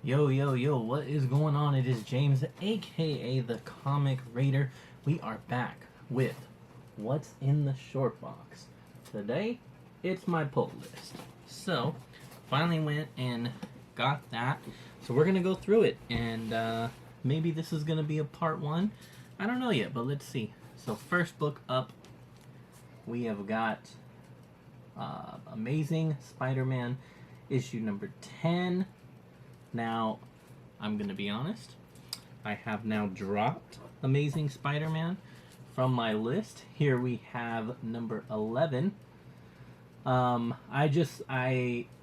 Yo, yo, yo, what is going on? It is James, aka the Comic Raider. We are back with What's in the Short Box. Today, it's my pull list. So, finally went and got that. So, we're going to go through it, and maybe this is going to be a part one. I don't know yet, but let's see. So, first book up, we have got Amazing Spider Man issue number 10. Now, I'm going to be honest. I have now dropped Amazing Spider-Man from my list. Here we have number 11. I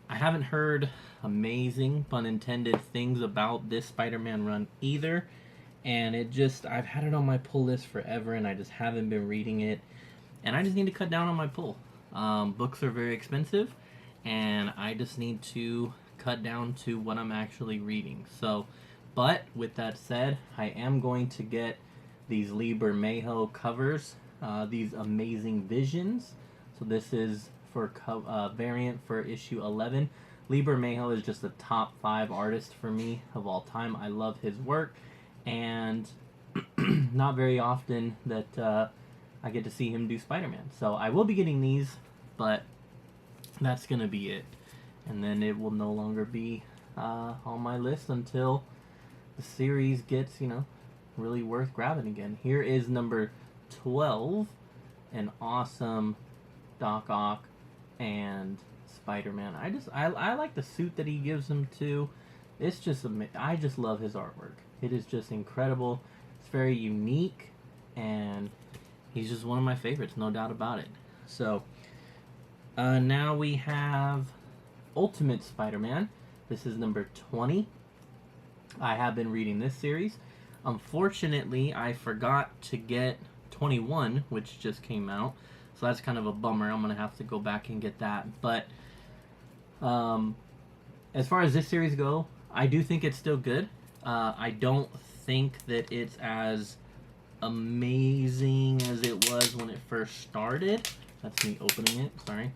haven't heard amazing, pun intended, things about this Spider-Man run either. And I've had it on my pull list forever and I just haven't been reading it. And I just need to cut down on my pull. Books are very expensive and I just need to cut down to what I'm actually reading. So, but with that said, I am going to get these Lee Bermejo covers, these Amazing Visions. So this is for variant for issue 11. Lee Bermejo is just a top 5 artist for me of all time. I love his work, and not very often that I get to see him do Spider-Man. So I will be getting these, but that's gonna be it. And then it will no longer be on my list until the series gets, really worth grabbing again. Here is number 12, an awesome Doc Ock and Spider-Man. I like the suit that he gives him too. It's just I just love his artwork. It is just incredible. It's very unique, and he's just one of my favorites, no doubt about it. So now we have Ultimate Spider-Man. This is number 20. I have been reading this series. Unfortunately, I forgot to get 21, which just came out. So that's kind of a bummer. I'm going to have to go back and get that. But as far as this series go, I do think it's still good. I don't think that it's as amazing as it was when it first started. That's me opening it. Sorry.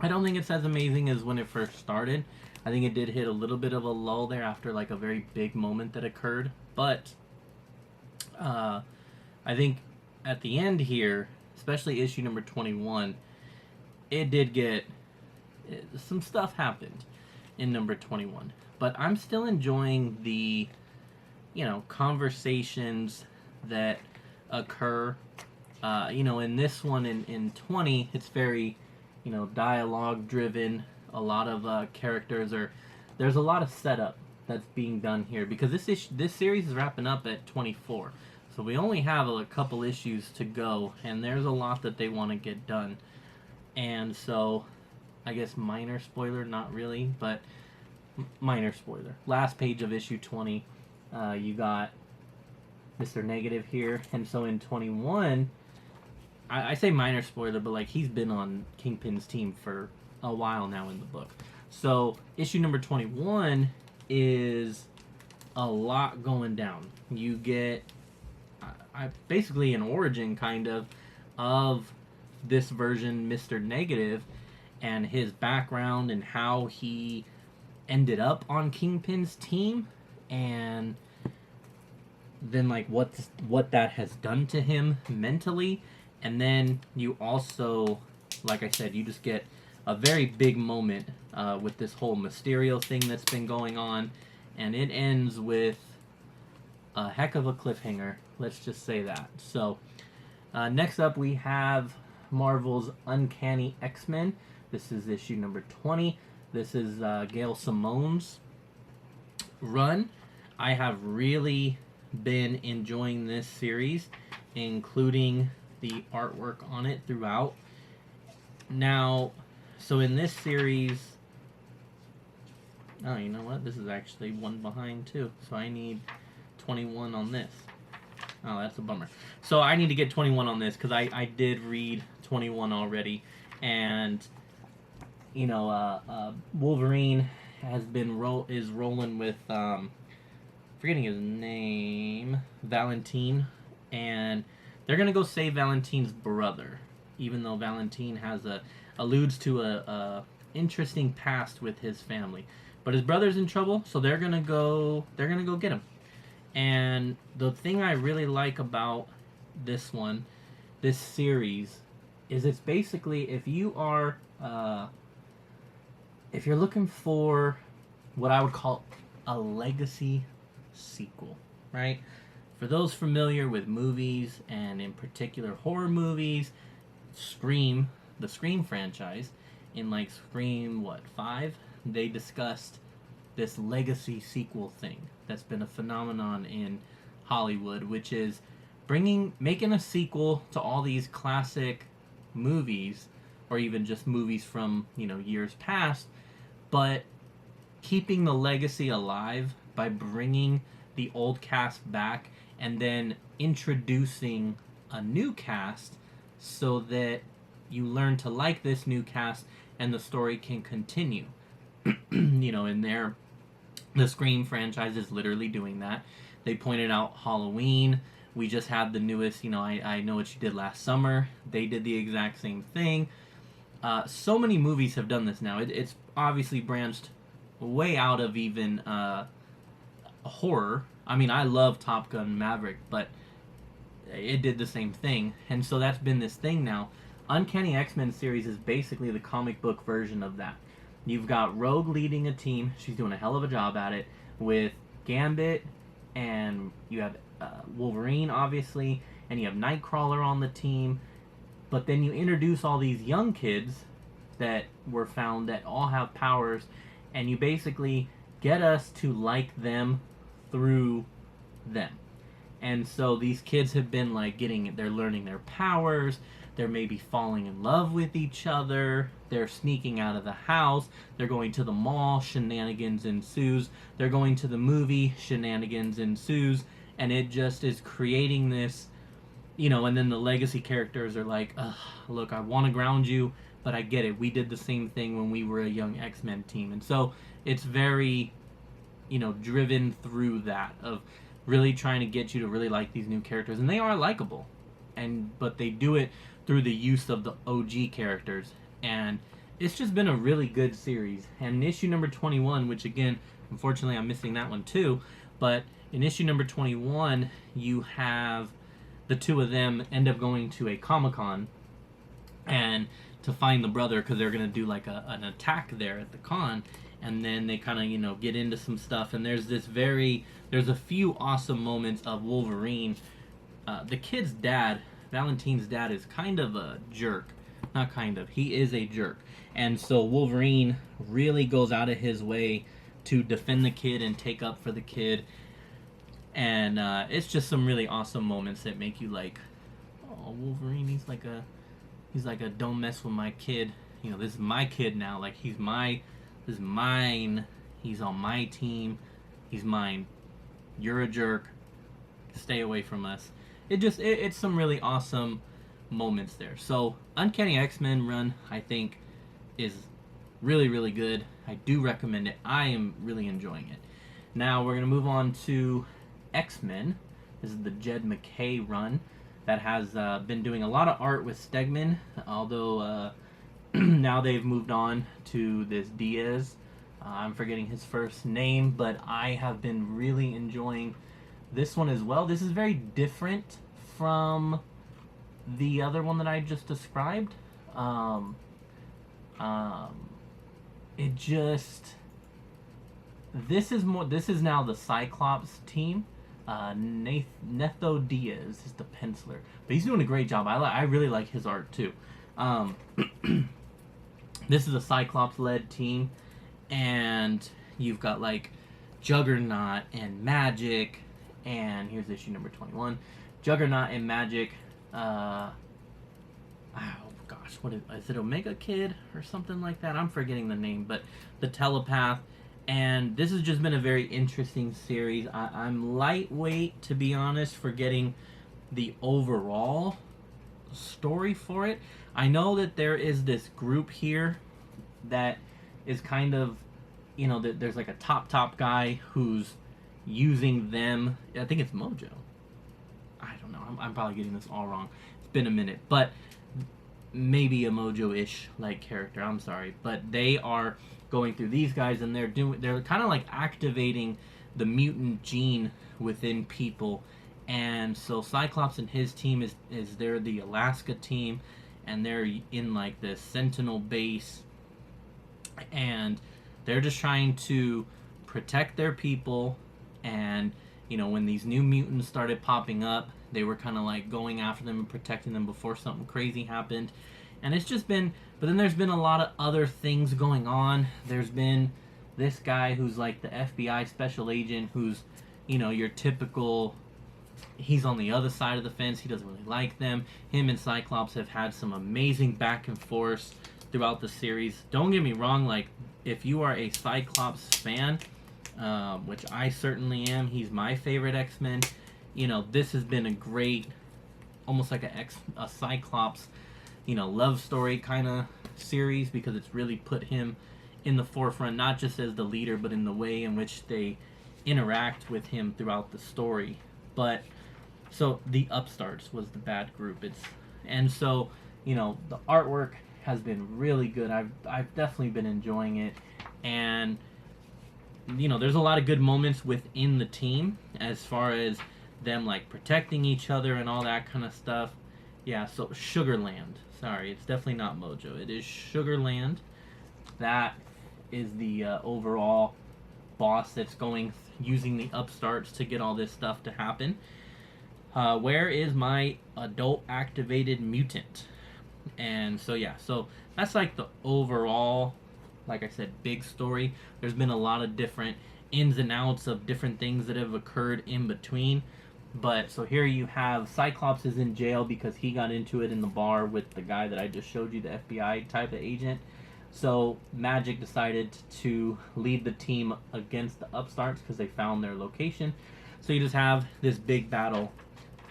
I don't think it's as amazing as when it first started. I think it did hit a little bit of a lull there after like a very big moment that occurred. But I think at the end here, especially issue number 21, it did get... some stuff happened in number 21. But I'm still enjoying the, conversations that occur. In this one, in 20, it's very... dialogue driven. A lot of characters there's a lot of setup that's being done here because this series is wrapping up at 24, so we only have a couple issues to go, and there's a lot that they want to get done. And so I guess minor spoiler, not really, but minor spoiler, last page of issue 20, you got Mr. Negative here. And so in 21, I say minor spoiler, but like he's been on Kingpin's team for a while now in the book. So issue number 21 is a lot going down. You get basically an origin kind of this version, Mr. Negative, and his background and how he ended up on Kingpin's team, and then like what that has done to him mentally. And then you also, like I said, you just get a very big moment with this whole Mysterio thing that's been going on. And it ends with a heck of a cliffhanger. Let's just say that. So, next up we have Marvel's Uncanny X-Men. This is issue number 20. This is Gail Simone's run. I have really been enjoying this series, including the artwork on it throughout. Now, so in this series, oh, you know what? This is actually one behind too. So I need 21 on this. Oh, that's a bummer. So I need to get 21 on this because I did read 21 already, and Wolverine is rolling with forgetting his name, Valentine, and they're gonna go save Valentine's brother, even though Valentine alludes to a interesting past with his family. But his brother's in trouble, so they're gonna go. They're gonna go get him. And the thing I really like about this one, this series, is it's basically if you're looking for what I would call a legacy sequel, right? For those familiar with movies and in particular horror movies, Scream, the Scream franchise, in like Scream, what, 5? They discussed this legacy sequel thing that's been a phenomenon in Hollywood, which is making a sequel to all these classic movies, or even just movies from, years past, but keeping the legacy alive by bringing the old cast back and then introducing a new cast so that you learn to like this new cast and the story can continue. In the Scream franchise is literally doing that. They pointed out Halloween. We just had the newest, I Know What You Did Last Summer. They did the exact same thing. So many movies have done this now. It's obviously branched way out of even horror. I mean, I love Top Gun Maverick, but it did the same thing. And so that's been this thing now. Uncanny X-Men series is basically the comic book version of that. You've got Rogue leading a team. She's doing a hell of a job at it with Gambit, and you have Wolverine, obviously, and you have Nightcrawler on the team. But then you introduce all these young kids that were found that all have powers, and you basically get us to like them through them. And so these kids have been like they're learning their powers, they're maybe falling in love with each other, they're sneaking out of the house, they're going to the mall, shenanigans ensues, they're going to the movie, shenanigans ensues, and it just is creating this, and then the legacy characters are like, look, I want to ground you, but I get it, we did the same thing when we were a young X-Men team. And so it's very, driven through that, of really trying to get you to really like these new characters, and they are likable, but they do it through the use of the OG characters, and it's just been a really good series. And in issue number 21, which again, unfortunately I'm missing that one too, but in issue number 21, you have the two of them end up going to a Comic-Con and to find the brother, because they're going to do like an attack there at the con, and then they kind of, get into some stuff, and there's a few awesome moments of Wolverine. The kid's dad, Valentine's dad, is kind of a jerk. Not kind of, he is a jerk. And so Wolverine really goes out of his way to defend the kid and take up for the kid. And it's just some really awesome moments that make you like, oh, Wolverine, he's like a don't mess with my kid. This is my kid now. Like, this is mine. He's on my team. He's mine. You're a jerk. Stay away from us. It's some really awesome moments there. So Uncanny X-Men run, I think, is really, really good. I do recommend it. I am really enjoying it. Now we're going to move on to X-Men. This is the Jed MacKay run that has been doing a lot of art with Stegman, although now they've moved on to this Diaz. I'm forgetting his first name, but I have been really enjoying this one as well. This is very different from the other one that I just described. This is now the Cyclops team. Netho Diaz is the penciler, but he's doing a great job. I really like his art too. This is a Cyclops-led team, and you've got like Juggernaut and Magic, and here's issue number 21. Juggernaut and Magic. Oh gosh, what is it? Omega Kid or something like that? I'm forgetting the name, but the telepath. And this has just been a very interesting series. I'm lightweight, to be honest, for getting the overall story for it. I know that there is this group here that is kind of, there's like a top guy who's using them. I think it's Mojo. I don't know. I'm probably getting this all wrong. It's been a minute. But maybe a Mojo-ish like character. I'm sorry. But they are going through these guys, and they're kind of like activating the mutant gene within people. And so Cyclops and his team is they're the Alaska team, and they're in like this Sentinel base, and they're just trying to protect their people. And when these new mutants started popping up, they were kind of like going after them and protecting them before something crazy happened. And it's just been, but then there's been a lot of other things going on. There's been this guy who's like the FBI special agent, who's your typical, he's on the other side of the fence. He doesn't really like them. Him and Cyclops have had some amazing back and forth throughout the series. Don't get me wrong, like, if you are a Cyclops fan, which I certainly am, he's my favorite X-Men, this has been a great, almost like a Cyclops, love story kind of series, because it's really put him in the forefront, not just as the leader, but in the way in which they interact with him throughout the story. But so the Upstarts was the bad group. And so the artwork has been really good. I've definitely been enjoying it, and there's a lot of good moments within the team as far as them like protecting each other and all that kind of stuff. Yeah, so Sugarland. Sorry, it's definitely not Mojo. It is Sugarland. That is the overall boss that's using the Upstarts to get all this stuff to happen. Where is my adult activated mutant? And so yeah, so that's like the overall, like I said, big story. There's been a lot of different ins and outs of different things that have occurred in between. But so here you have Cyclops is in jail because he got into it in the bar with the guy that I just showed you, the FBI type of agent. So Magik decided to lead the team against the Upstarts because they found their location. So you just have this big battle.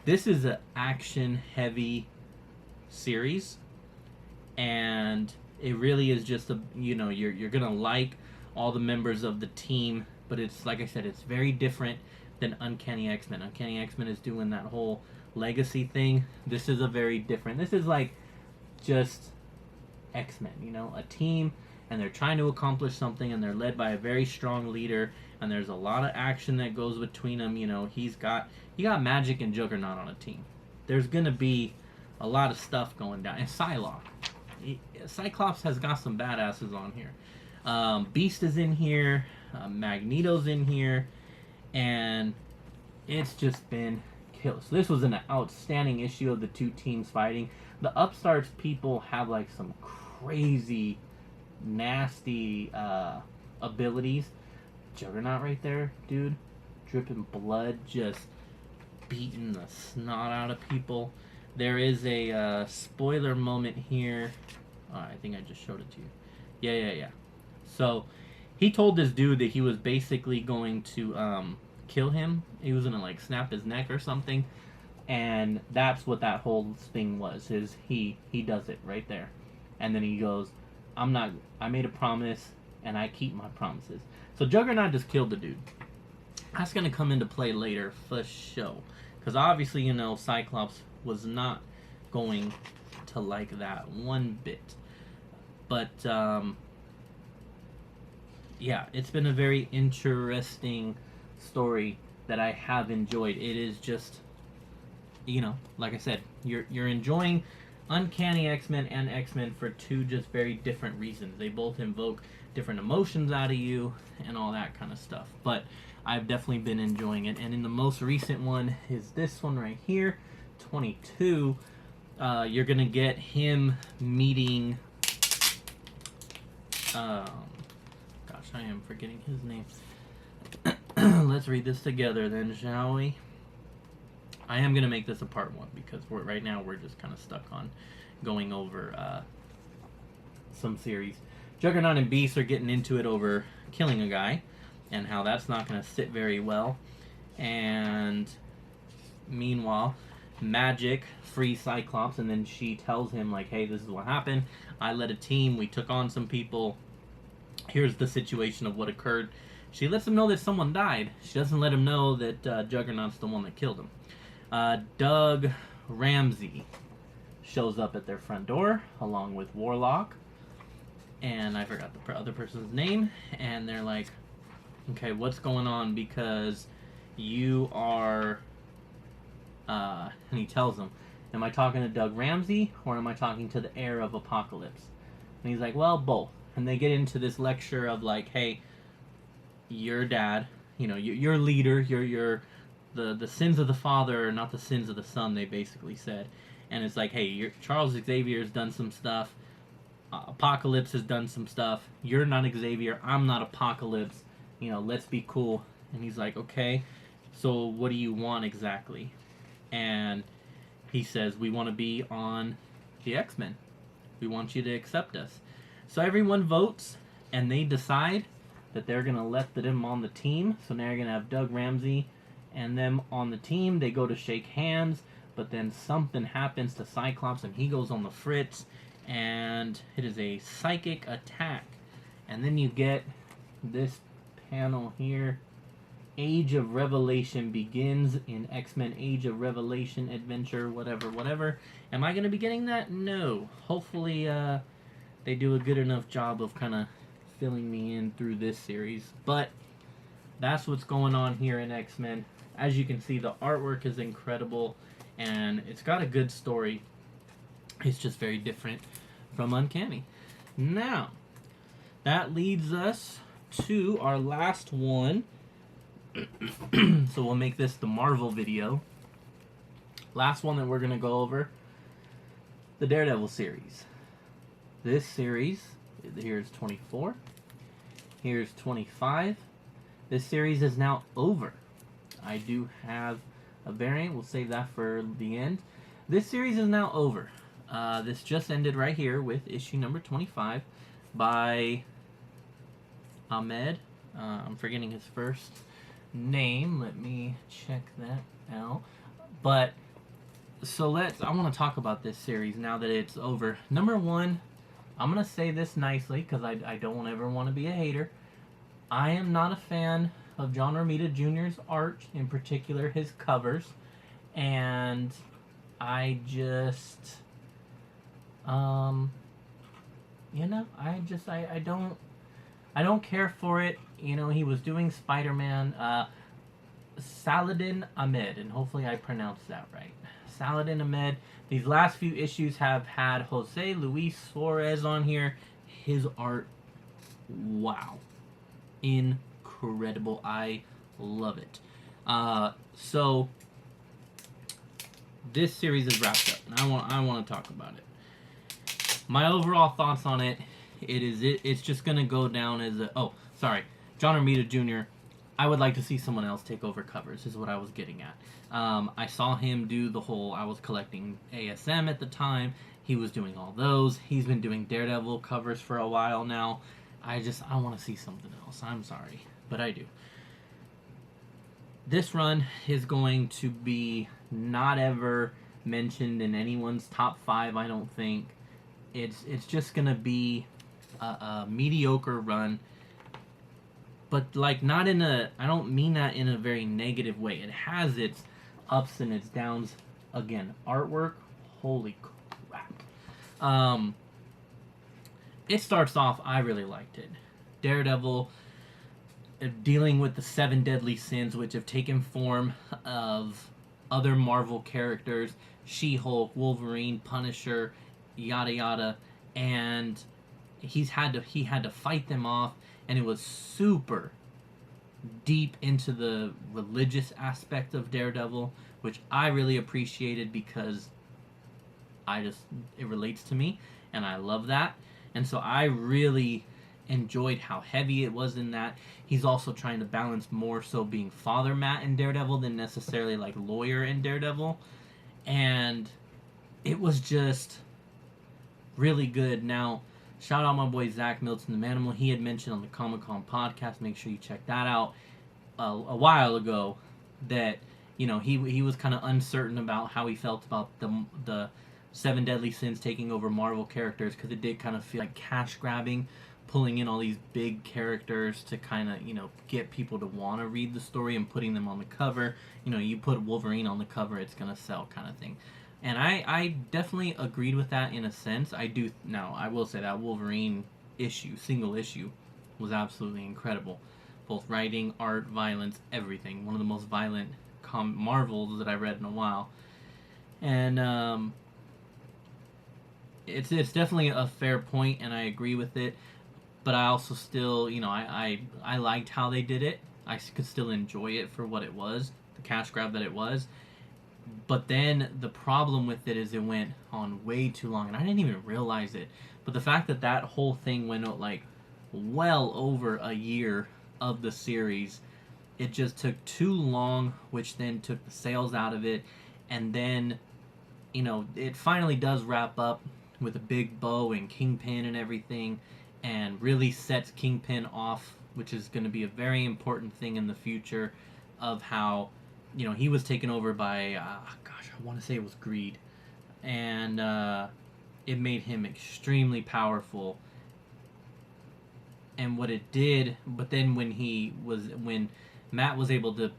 This is an action-heavy series, and it really is just you're gonna like all the members of the team, but it's like I said, it's very different than Uncanny X-Men. Uncanny X-Men is doing that whole legacy thing. This is a very different. This is like just X-Men, a team, and they're trying to accomplish something, and they're led by a very strong leader, and there's a lot of action that goes between them. You got Magik and Juggernaut on a team. There's gonna be a lot of stuff going down, and Psylocke. Cyclops has got some badasses on here. Beast is in here. Magneto's in here. And it's just been killed. So this was an outstanding issue of the two teams fighting. The Upstarts people have like some crazy, nasty abilities. Juggernaut right there, dude. Dripping blood, just beating the snot out of people. There is a spoiler moment here. I think I just showed it to you. Yeah. So he told this dude that he was basically going to kill him. He was gonna like snap his neck or something, and that's what that whole thing was. He does it right there, and then he goes, I made a promise and I keep my promises. So Juggernaut just killed the dude. That's gonna come into play later for sure, because obviously Cyclops was not going to like that one bit. But yeah, it's been a very interesting story that I have enjoyed. It is just, like I said, you're enjoying Uncanny X-Men and X-Men for two just very different reasons. They both invoke different emotions out of you and all that kind of stuff. But I've definitely been enjoying it. And in the most recent one is this one right here, 22. You're gonna get him meeting. Gosh, I am forgetting his name. Let's read this together then, shall we? I am going to make this a part one because right now we're just kind of stuck on going over some series. Juggernaut and Beast are getting into it over killing a guy and how that's not going to sit very well. And meanwhile, Magik frees Cyclops, and then she tells him like, hey, this is what happened. I led a team. We took on some people. Here's the situation of what occurred. She lets him know that someone died. She doesn't let him know that Juggernaut's the one that killed him. Doug Ramsey shows up at their front door along with Warlock. and I forgot the other person's name, and they're like, okay, what's going on, because you are, and he tells them, am I talking to Doug Ramsey, or am I talking to the heir of Apocalypse? And he's like, well, both. And they get into this lecture of like, hey, your dad, your leader, the sins of the father are not the sins of the son, they basically said. And it's like, hey, Charles Xavier's done some stuff, Apocalypse has done some stuff, you're not Xavier, I'm not Apocalypse, let's be cool. And he's like, okay, so what do you want exactly? And he says, we want to be on the X-Men. We want you to accept us. So everyone votes, and they decide that they're going to let them on the team. So now you're going to have Doug Ramsey and them on the team. They go to shake hands, but then something happens to Cyclops, and he goes on the fritz, and it is a psychic attack. And then you get this panel here. Age of Revelation begins in X-Men Age of Revelation Adventure, whatever. Am I going to be getting that? No. Hopefully, they do a good enough job of kind of filling me in through this series. But that's what's going on here in X-Men. As you can see, the artwork is incredible, and it's got a good story. It's just very different from Uncanny. Now, that leads us to our last one. So we'll make this the Marvel video. Last one that we're going to go over, the Daredevil series. This series, here's 24, here's 25. This series is now over. I do have a variant, we'll save that for the end. This series is now over. This just ended right here with issue number 25 by Ahmed. I'm forgetting his first name. Let me check that out. But so I want to talk about this series now that it's over. Number one, I'm going to say this nicely because I don't ever want to be a hater. I am not a fan of John Romita Jr.'s art, in particular his covers, and I just I don't care for it. He was doing Spider-Man. Saladin Ahmed, and hopefully I pronounced that right. Saladin Ahmed. These last few issues have had Jose Luis Suarez on here. His art, wow. Incredible. I love it. So this series is wrapped up, and I want to talk about it. My overall thoughts on it, it's just gonna go down as John Romita Jr. I would like to see someone else take over covers, is what I was getting at. I saw him do the whole, I was collecting ASM at the time. He was doing all those. He's been doing Daredevil covers for a while now. I want to see something else. I'm sorry, but I do. This run is going to be not ever mentioned in anyone's top 5, I don't think. It's just going to be a mediocre run. But not I don't mean that in a very negative way. It has its ups and its downs. Again, artwork, holy crap. It starts off, I really liked it. Daredevil dealing with the 7 deadly sins, which have taken form of other Marvel characters, She-Hulk, Wolverine, Punisher, yada yada, and he had to fight them off. And it was super deep into the religious aspect of Daredevil, which I really appreciated because it relates to me, and I love that. And so I really enjoyed how heavy it was in that. He's also trying to balance more so being Father Matt in Daredevil than necessarily like lawyer in Daredevil. And it was just really good. Now, shout out my boy Zach Milton, the Manimal. He had mentioned on the Comic-Con podcast, make sure you check that out, a while ago, that he was kind of uncertain about how he felt about the 7 deadly sins taking over Marvel characters, because it did kind of feel like cash grabbing, pulling in all these big characters to kind of get people to want to read the story and putting them on the cover. You put Wolverine on the cover, it's gonna sell, kind of thing. And I definitely agreed with that in a sense. I will say that Wolverine single issue, was absolutely incredible. Both writing, art, violence, everything. One of the most violent Marvels that I read in a while. And it's definitely a fair point, and I agree with it. But I also still, I liked how they did it. I could still enjoy it for what it was, the cash grab that it was. But then the problem with it is it went on way too long, and I didn't even realize it. But the fact that that whole thing went like well over a year of the series, it just took too long, which then took the sales out of it. And then, it finally does wrap up with a big bow and Kingpin and everything, and really sets Kingpin off, which is going to be a very important thing in the future of how, he was taken over by, I want to say it was greed. And it made him extremely powerful. And what it did, but then when Matt was able to,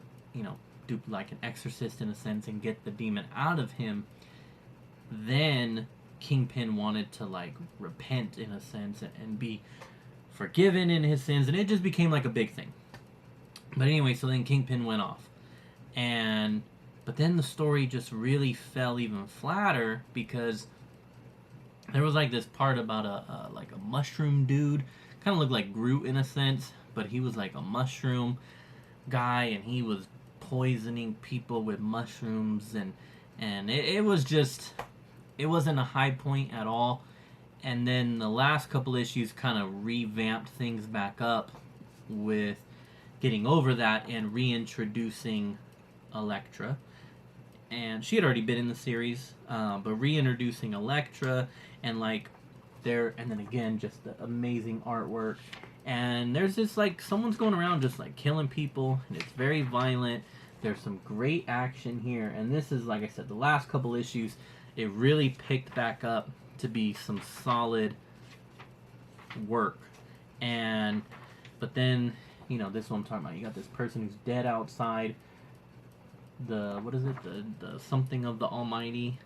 do like an exorcist in a sense and get the demon out of him, then Kingpin wanted to like repent in a sense and be forgiven in his sins, and it just became like a big thing. But anyway, so then Kingpin went off, but then the story just really fell even flatter because there was like this part about a mushroom dude, kind of looked like Groot in a sense, but he was like a mushroom guy, and he was poisoning people with mushrooms, and it was just, it wasn't a high point at all. And then the last couple issues kind of revamped things back up with getting over that and reintroducing Elektra. And she had already been in the series, but reintroducing Elektra and and then again, just the amazing artwork. And there's just like someone's going around just like killing people, and it's very violent. There's some great action here, and this is, like I said, the last couple issues, it really picked back up to be some solid work. But then, this one I'm talking about, you got this person who's dead outside the, what is it, the something of the Almighty,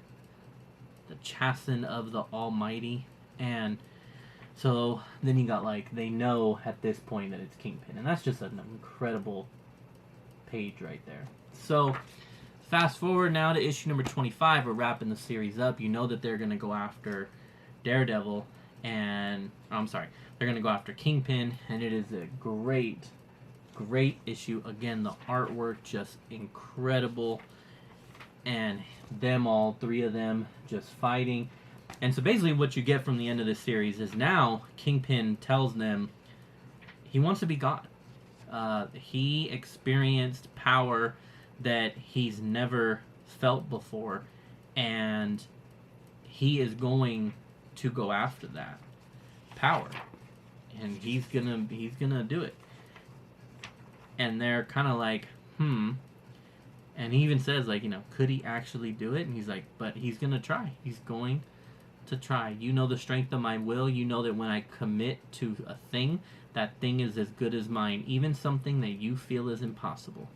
the Chassin of the Almighty. And so then you got they know at this point that it's Kingpin, and that's just an incredible page right there. So fast forward now to issue number 25. We're wrapping the series up. You know that they're going to go after Daredevil, and they're going to go after Kingpin, and it is a great issue. Again, the artwork just incredible, and all three of them just fighting. And so basically what you get from the end of this series is now Kingpin tells them he wants to be God. He experienced power that he's never felt before, and he is going to go after that power, and he's gonna do it. And they're kind of like, and he even says could he actually do it? And he's like, but he's gonna try. He's going to try. You know the strength of my will. You know that when I commit to a thing, that thing is as good as mine, even something that you feel is impossible.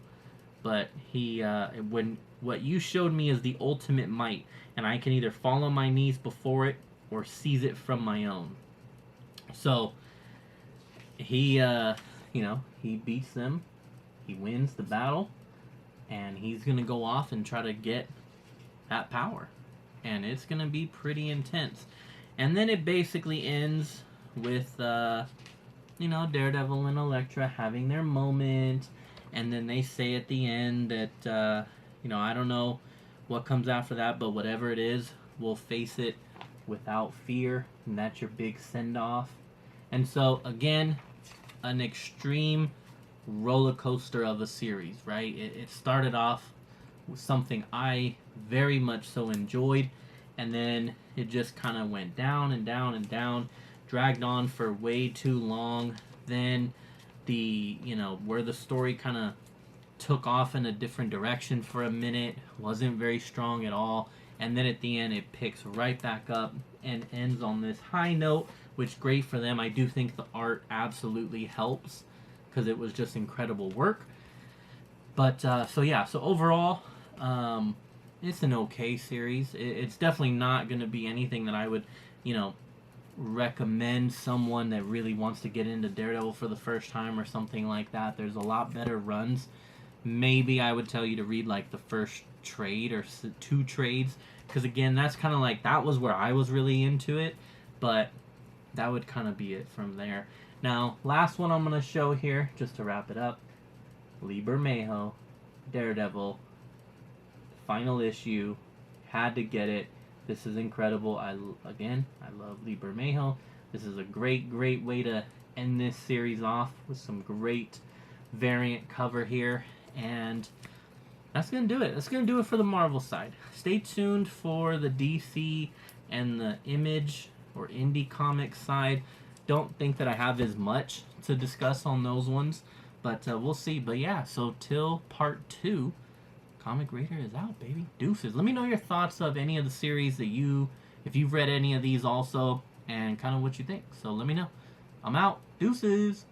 But when what you showed me is the ultimate might, and I can either fall on my knees before it or seize it from my own. So he beats them, he wins the battle, and he's gonna go off and try to get that power, and it's gonna be pretty intense. And then it basically ends with Daredevil and Elektra having their moment. And then they say at the end that, I don't know what comes after that, but whatever it is, we'll face it without fear. And that's your big send-off. And so, again, an extreme roller coaster of a series, right? It started off with something I very much so enjoyed. And then it just kind of went down and down and down, dragged on for way too long. Then where the story kind of took off in a different direction for a minute, wasn't very strong at all, and then at the end it picks right back up and ends on this high note, which great for them. I do think the art absolutely helps because it was just incredible work. But so overall, it's an okay series. It's definitely not going to be anything that I would recommend someone that really wants to get into Daredevil for the first time or something like that. There's a lot better runs. Maybe I would tell you to read like the first trade or two trades, because again, that's kind of like, that was where I was really into it, but that would kind of be it from there. Now, last one I'm going to show here, just to wrap it up, Lee Bermejo, Daredevil, final issue, had to get it. This is incredible. I love Lee Bermejo. This is a great way to end this series off with some great variant cover here. And that's going to do it. That's going to do it for the Marvel side. Stay tuned for the DC and the Image or Indie Comics side. Don't think that I have as much to discuss on those ones, but we'll see. But yeah, so till part 2, Comic Raider is out, baby. Deuces. Let me know your thoughts of any of the series that if you've read any of these also, and kind of what you think. So let me know. I'm out. Deuces.